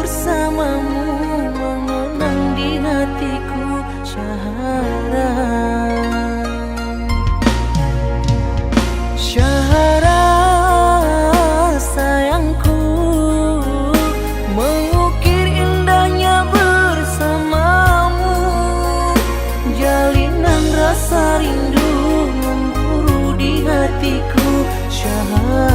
bersamamu mengenang di hatiku Syahara. Syahara sayangku, mengukir indahnya bersamamu, jalinan rasa rindu memburu di hatiku Syahara.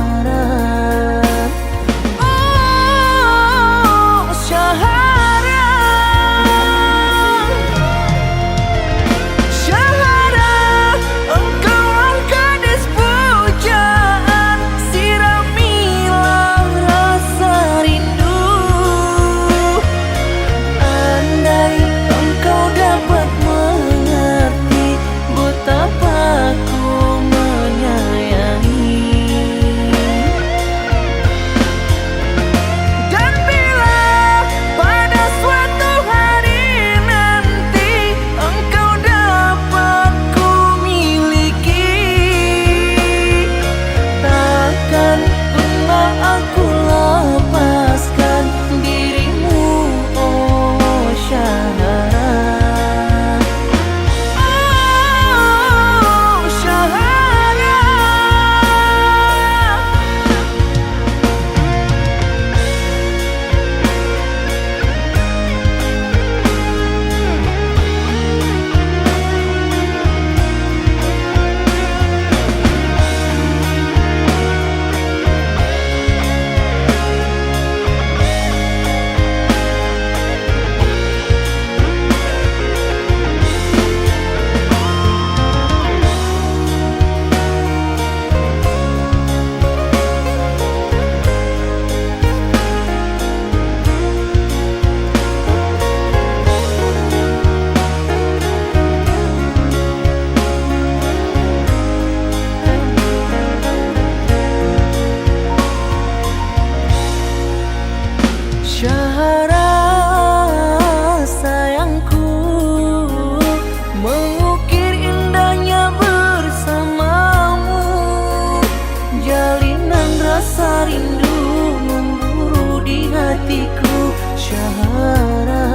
Syahara sayangku, mengukir indahnya bersamamu, jalinan rasa rindu memburu di hatiku Syahara.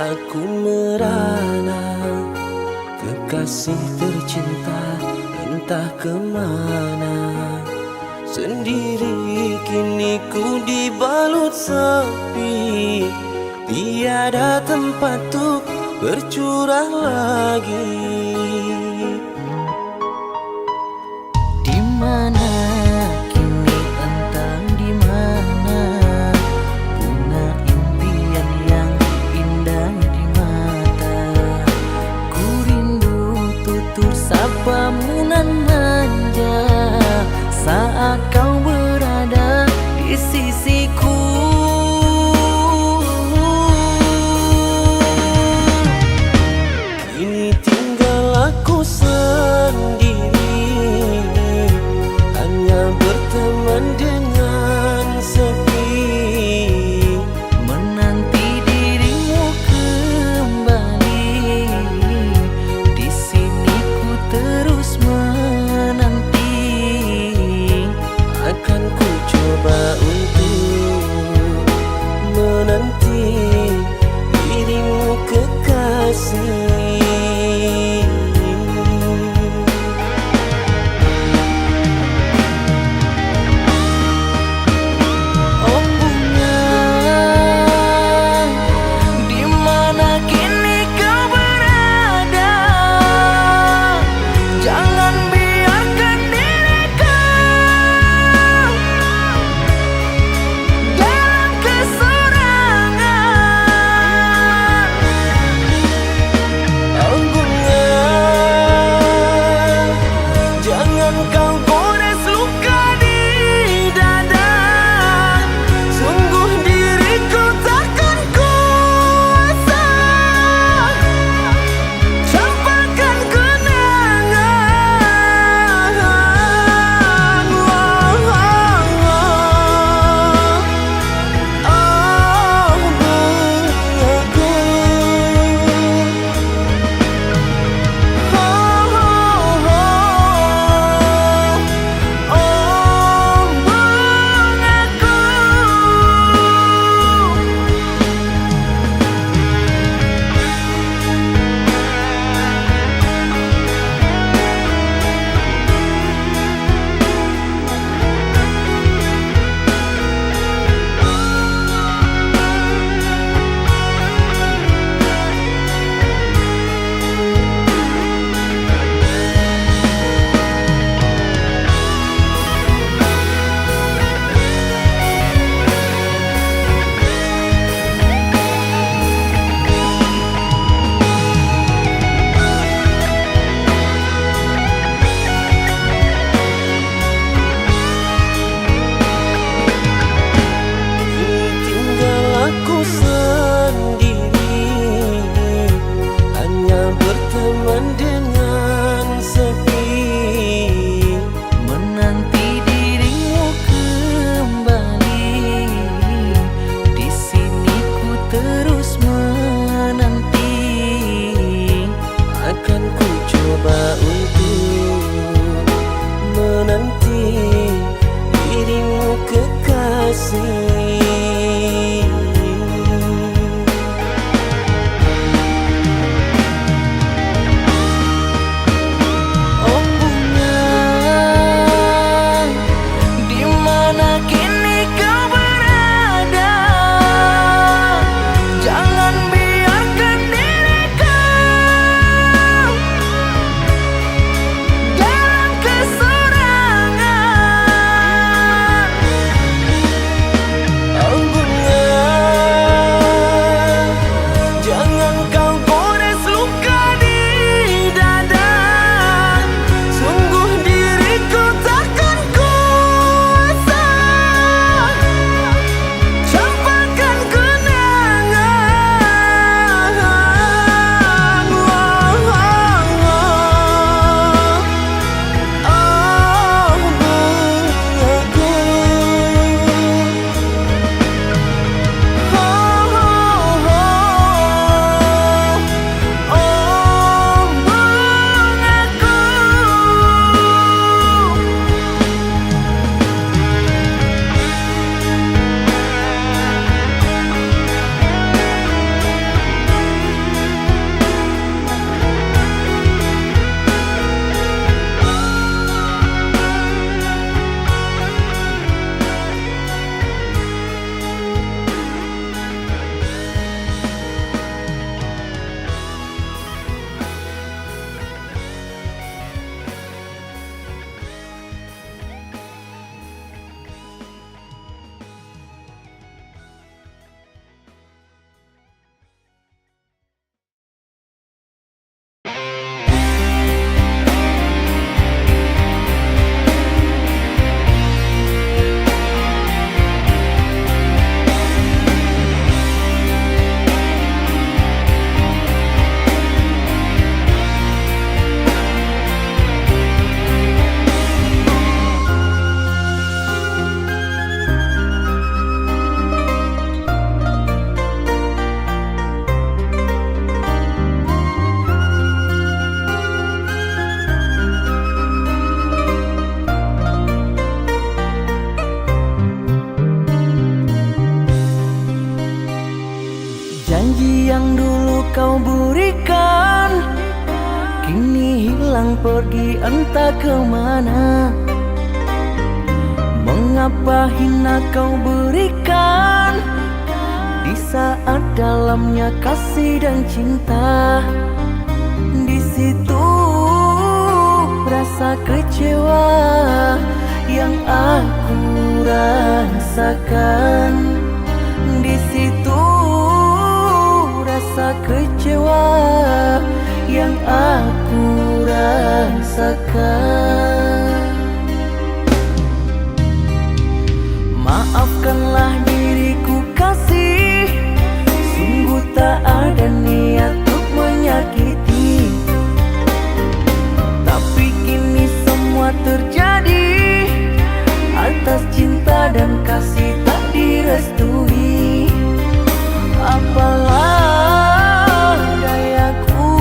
aku merana, kekasih tercinta entah kemana. Sendiri kini ku dibalut sepi, tiada tempat untuk bercurah lagi. Di mana kini entah di mana, bunga impian yang indah di mata. Ku rindu tutur sapamu nan manja saat kau berada di sisiku. Kini tinggal aku sendiri, hanya berteman dengan sepi, menanti dirimu kembali. Di sini ku terus menanti, akan ku coba untuk menanti dirimu kekasih. Oh bunga, di mana kini kau berada? Jangan biarkan diriku dalam kesorangan. yang dulu kau berikan kini hilang pergi entah kemana. Mengapa hina kau berikan di saat dalamnya kasih dan cinta? Di situ rasa kecewa yang aku rasakan. Di situ rasa kecewa yang aku rasakan. Maafkanlah diriku kasih, sungguh tak ada niat untuk menyakiti. Tapi kini semua terjadi atas cinta dan kasih tak direstui. Apalah dayaku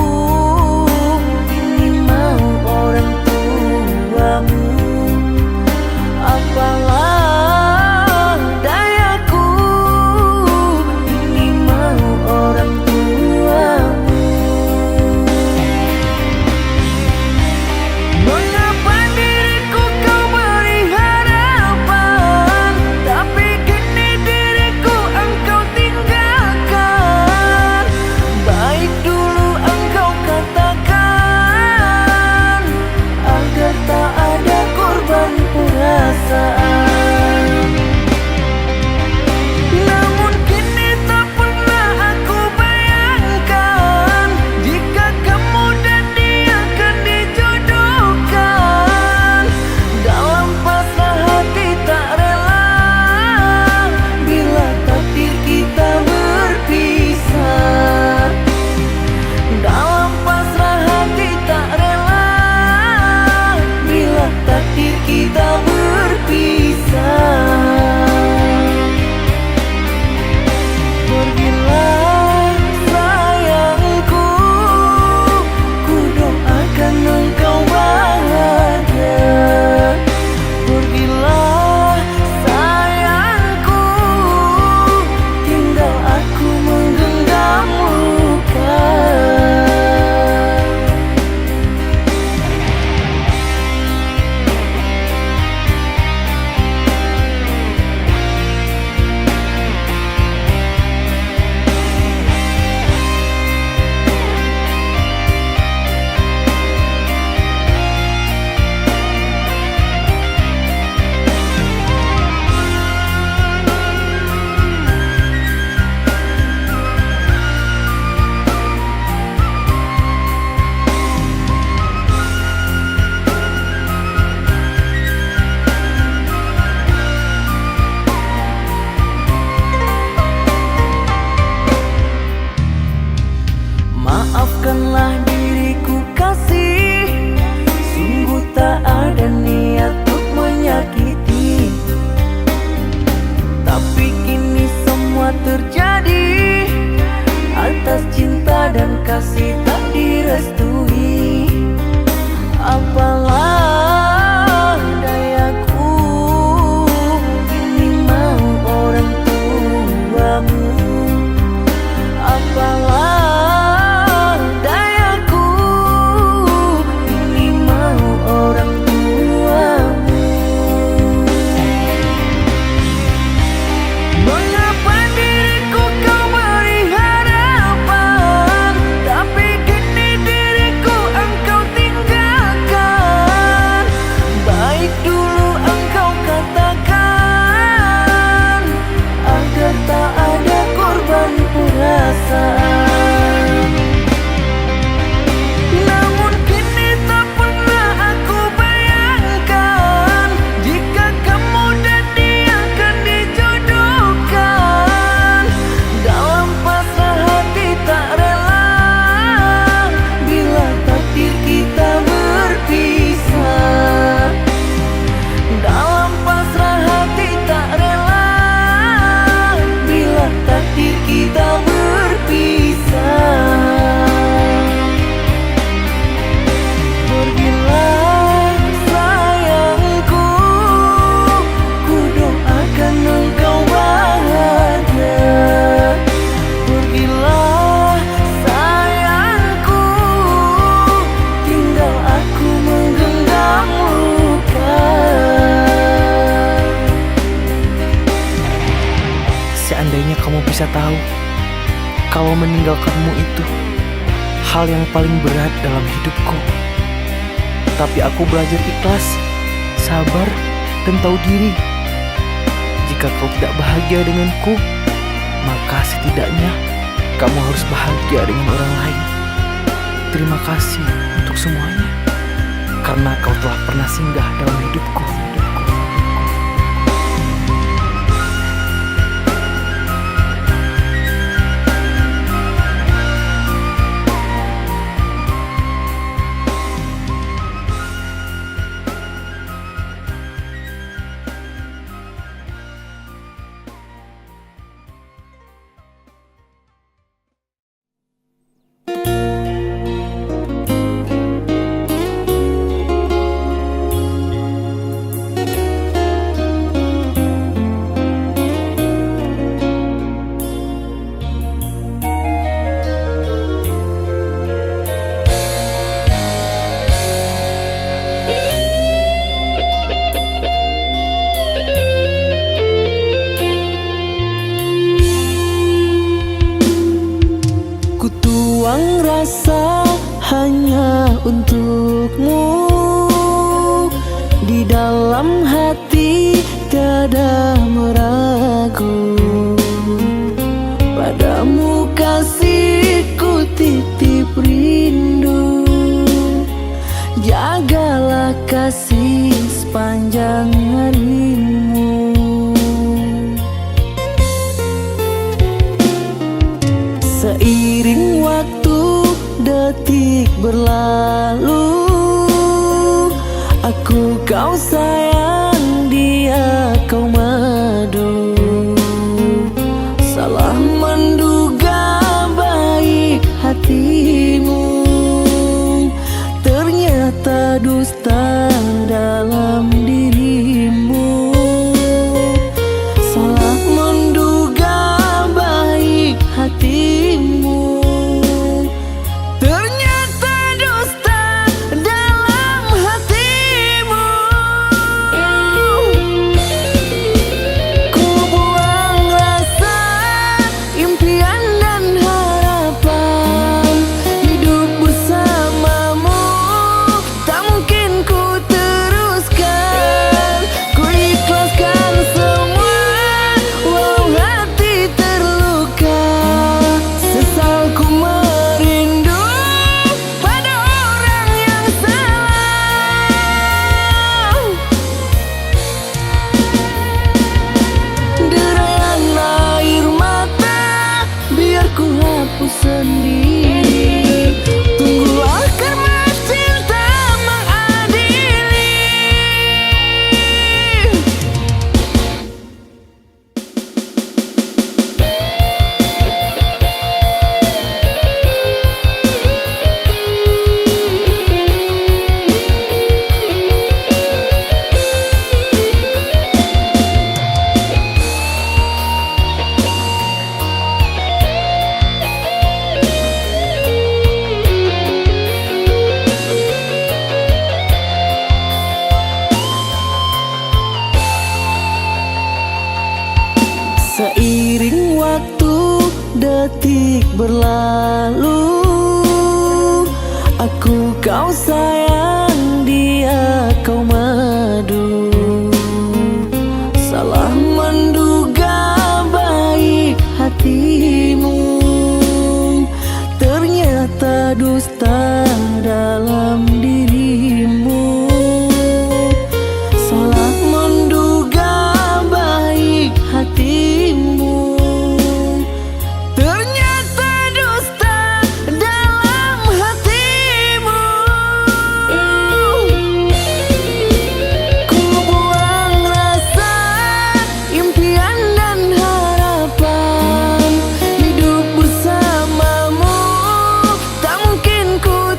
ini mau orang tuamu. Apalah dayaku ini mau orang tuamu. Mengapa diriku kau beri harapan, tapi kini diriku engkau tinggalkan. Baik dulu engkau katakan agar tak ada korban perasaan. Namun kini tak pernah aku bayangkan jika kamu dan dia akan dijodohkan. Dalam pasrah hati tak rela bila takdir kita berpisah. Dalam pasrah hati tak rela bila takdir kita berpisah. Pergilah sayangku, ku doakan engkau bahagia. Pergilah sayangku, tinggal aku menggenggam luka. Maafkanlah diriku kasih, sungguh tak ada niat untuk menyakiti. Tapi kini semua terjadi atas cinta dan kasih tak direstui. Apalah dayaku ini mau orang tuamu. Apalah dayaku ini mau orang tuamu. Mengapa diriku kau beri harapan, tapi bisa tahu kalau meninggalkanmu itu hal yang paling berat dalam hidupku. Tapi aku belajar ikhlas, sabar, dan tahu diri. Jika kau tidak bahagia denganku, maka setidaknya kamu harus bahagia dengan orang lain. Terima kasih untuk semuanya, karena kau telah pernah singgah dalam hidupku. Tuang rasa hanya untukmu, di dalam hati tiada meragu. Padamu kasihku titip rindu, jagalah kasih sepanjang harimu. Seiring waktu detik berlalu, aku kau sayang, dia kau madu. Salah menduga baik hatimu, ternyata dusta dalam dirimu. Salah menduga baik hatimu, ternyata dusta dalam hatimu. Ku buang rasa impian dan harapan, hidup bersamamu tak mungkin ku teruskan. Ku ikhlaskan semua walau hati terluka. Sesal ku merindu pada orang yang salah. Derayan air mata biar ku hapus sendiri. Tunggulah karena cinta mengadili. Seiring waktu detik berlalu, aku kau sayang, dia kau madu. Salah menduga baik hatimu, ternyata dusta dalam dirimu. Salah menduga baik hatimu, ternyata dusta dalam hatimu. Ku buang rasa impian dan harapan, hidup bersamamu tak mungkin ku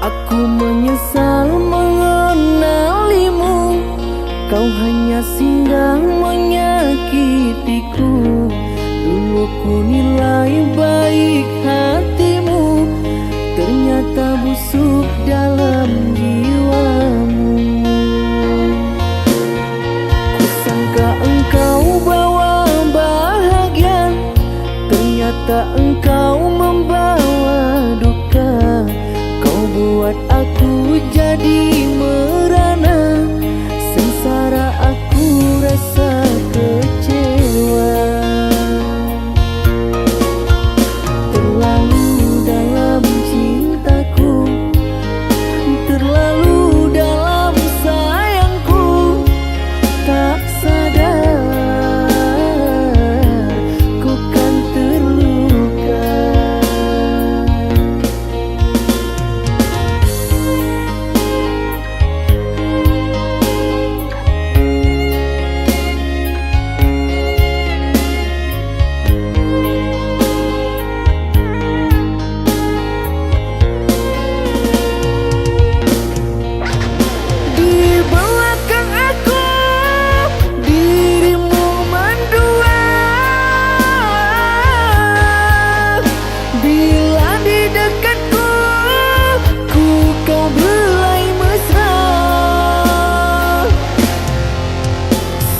Aku menyesal mengenalimu. Kau hanya singgah menyakitiku. Dulu ku nilai baik hatimu, ternyata busuk dalam jiwamu. Kusangka engkau bawa bahagia, ternyata engkau membawa duka. Kau buat aku jadi merana, sengsara aku rasa kecewa. Terlalu dalam cintaku, terlalu dalam sayangku, tak sadar ku kan terluka. Di belakang aku, dirimu mendua. Bila di dekatku, kau belai mesra.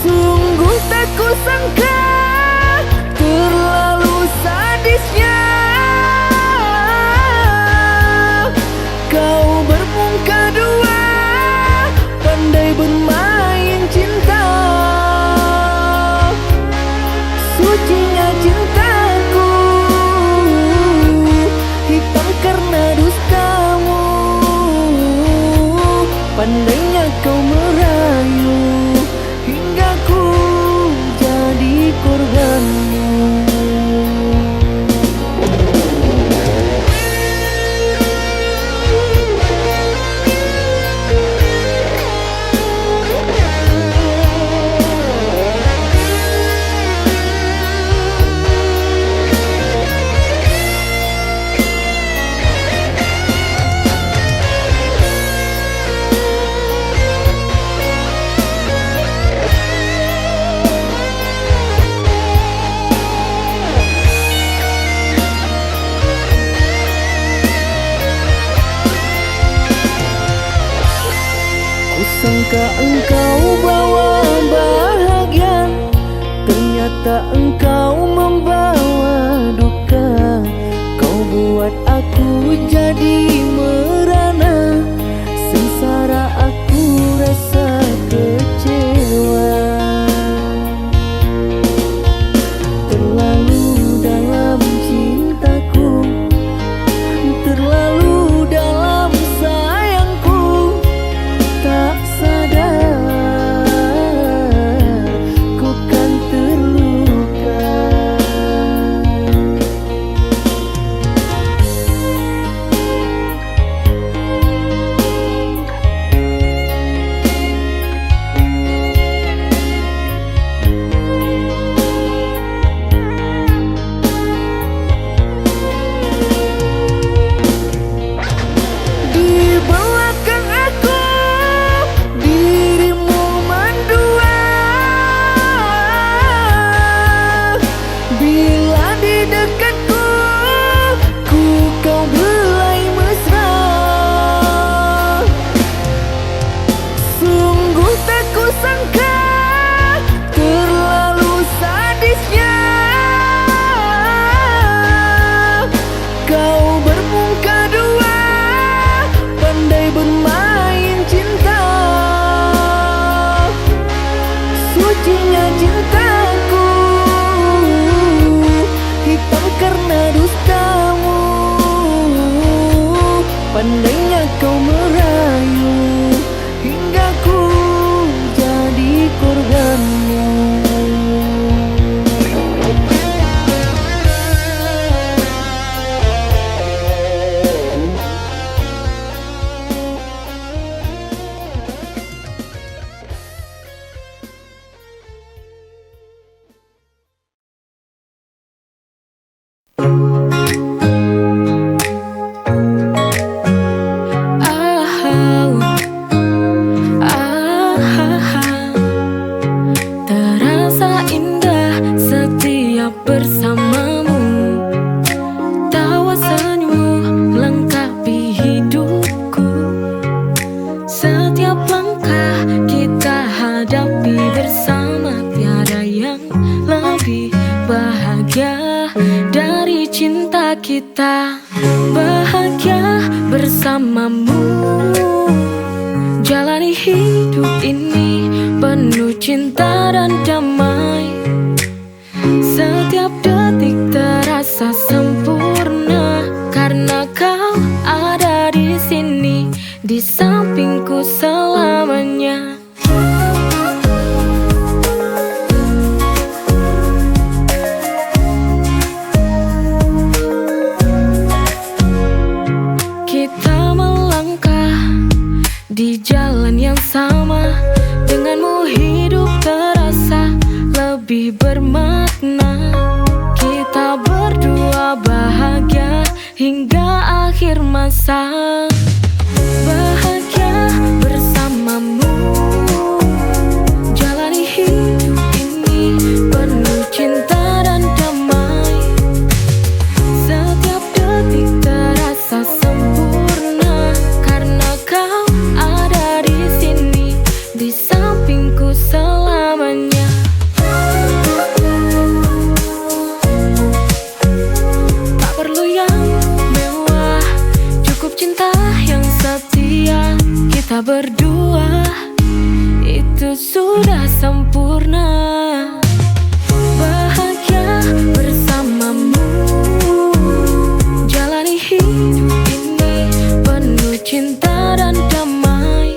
Sungguh tak kusangka, terlalu sadisnya kau bermuka dua, pandai bermain cinta. Sucinya cintaku, hitam karena dustamu. Pandainya kau merayu, hingga ku jadi korbanmu. Kusangka engkau bawa bahagia, ternyata engkau membawa duka. Kau buat aku jadi merana, sengsara aku rasa kecewa. Terlalu dalam cintaku, terlalu dalam sayangku, tak sadar ku kan terluka. Di belakang aku, dirimu mendua. Bila di dekatku, kau belai mesra. Sungguh tak kusangka, terlalu sadisnya kau bermuka dua, pandai bermain cinta. Sucinya cintaku, hitam karena dustamu. Pandainya kau merayu, hingga ku jadi korbanmu. bersamamu, jalani hidup ini penuh cinta dan damai. Setiap detik terasa sempurna karena kau ada di sini, di sampingku selamanya. Kita melangkah di jalan yang sama, denganmu hidup terasa lebih bermakna. Kita berdua bahagia hingga akhir masa. Bahagia bersamamu, jalani hidup ini penuh cinta dan damai. Setiap detik terasa sempurna karena kau ada di sini, di sampingku selamanya. Tak perlu yang mewah, cukup cinta yang setia. Kita berdua itu sudah sempurna. Bahagia bersamamu, jalani hidup ini penuh cinta dan damai.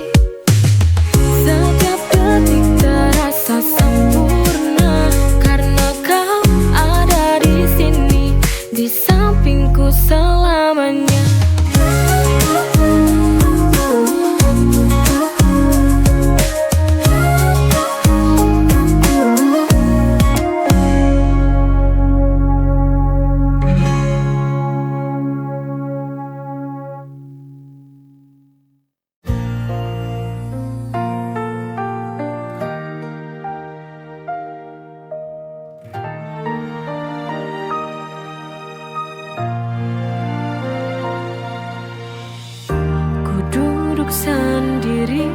Setiap detik terasa sempurna karena kau ada di sini, di sampingku selamanya. Duduk sendiri,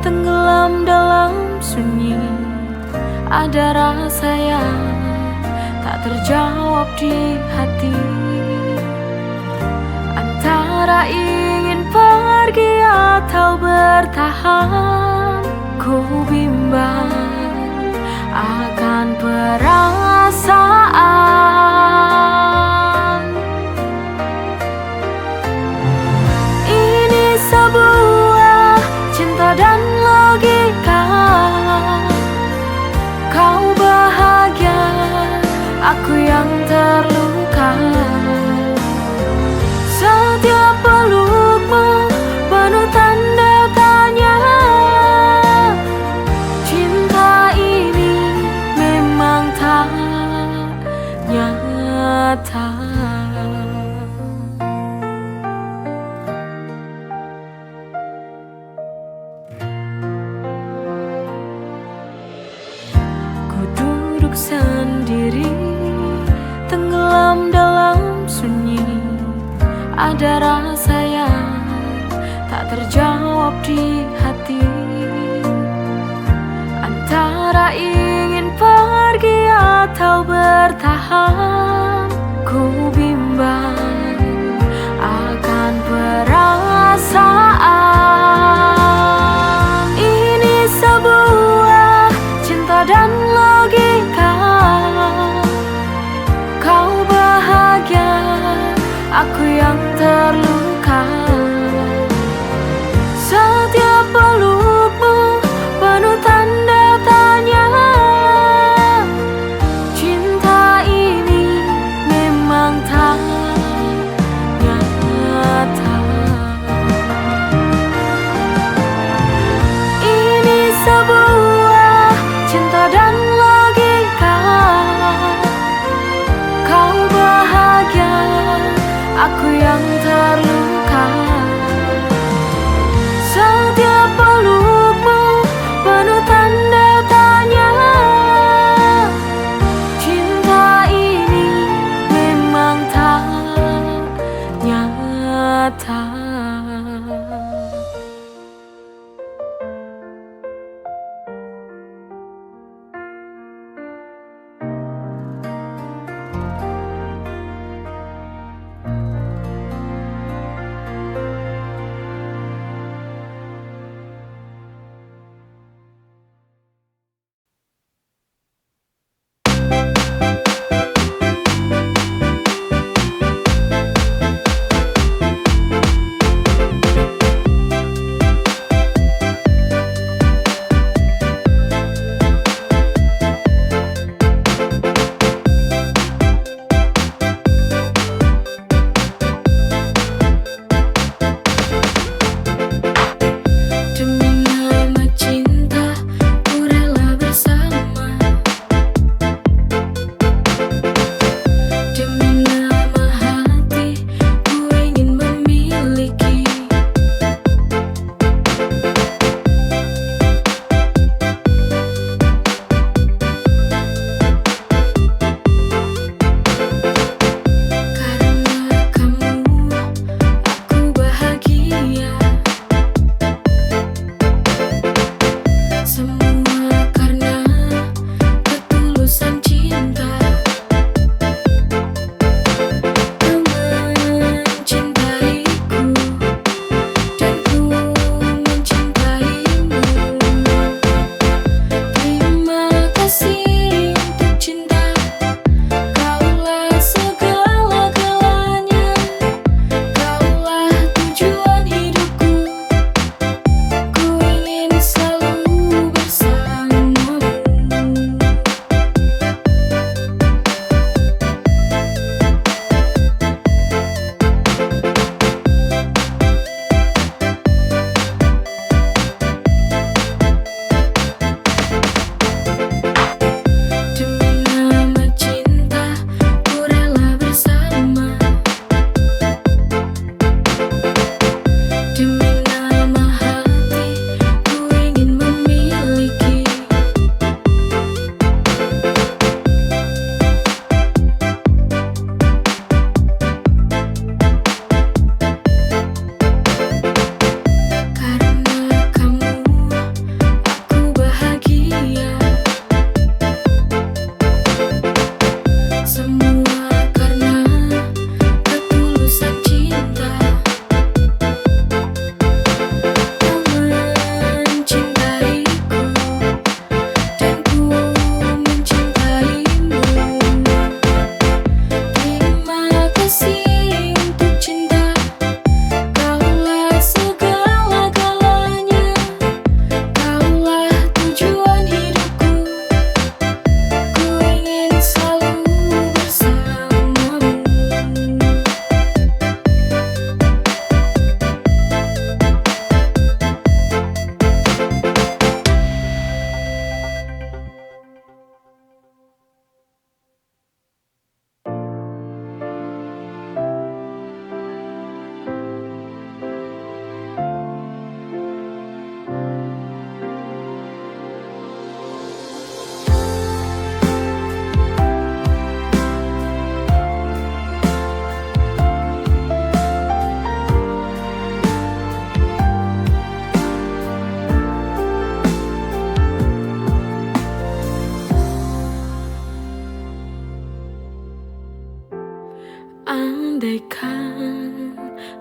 tenggelam dalam sunyi. Ada rasa yang tak terjawab di hati, antara ingin pergi atau bertahan. Ku bimbang akan perasaan. Sebuah cinta dan logika. Kau bahagia, aku yang terluka. Setiap pelukmu penuh tanda tanya. Cinta ini memang tak nyata. Sendiri, tenggelam dalam sunyi. Ada rasa yang tak terjawab di hati, antara ingin pergi atau bertahan. Ku bimbang akan perasaan. Ini sebuah cinta dan logika. Kau bahagia, aku yang terluka. Setiap pelukmu penuh tanda tanya. Cinta ini memang tak nyata. Ini sebuah cinta dan logika. Kau bahagia, aku yang terluka. Setiap pelukmu penuh tanda tanya. Cinta ini memang tak nyata.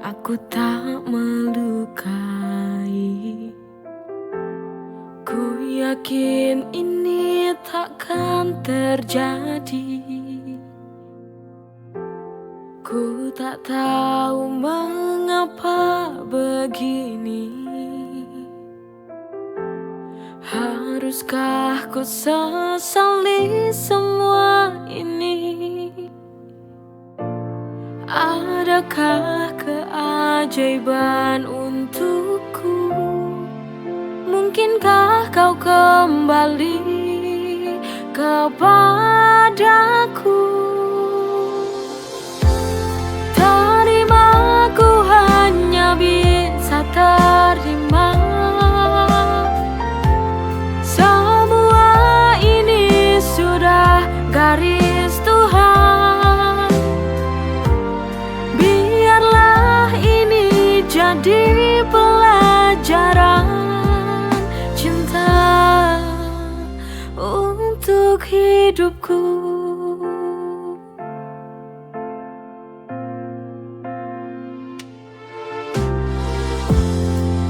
aku tak melukai. Ku yakin ini takkan terjadi. Ku tak tahu mengapa begini. Haruskah ku sesali semua ini? Adakah keajaiban untukku? Mungkinkah kau kembali kepadaku? Terimaku hanya bisa terima. Semua ini sudah garis Tuhan. Biarlah ini jadi pelajaran cinta untuk hidupku.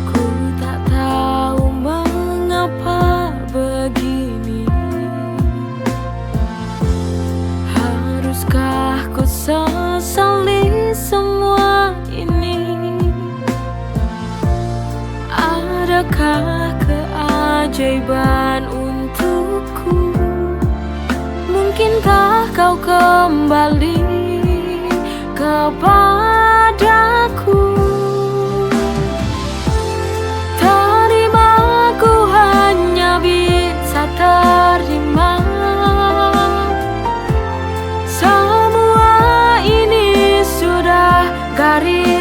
Ku tak tahu mengapa begini. Haruskah ku sesali semua ini? Adakah keajaiban untukku? Mungkinkah kau kembali kepadaku? Terimaku hanya bisa terima. Semua ini sudah garis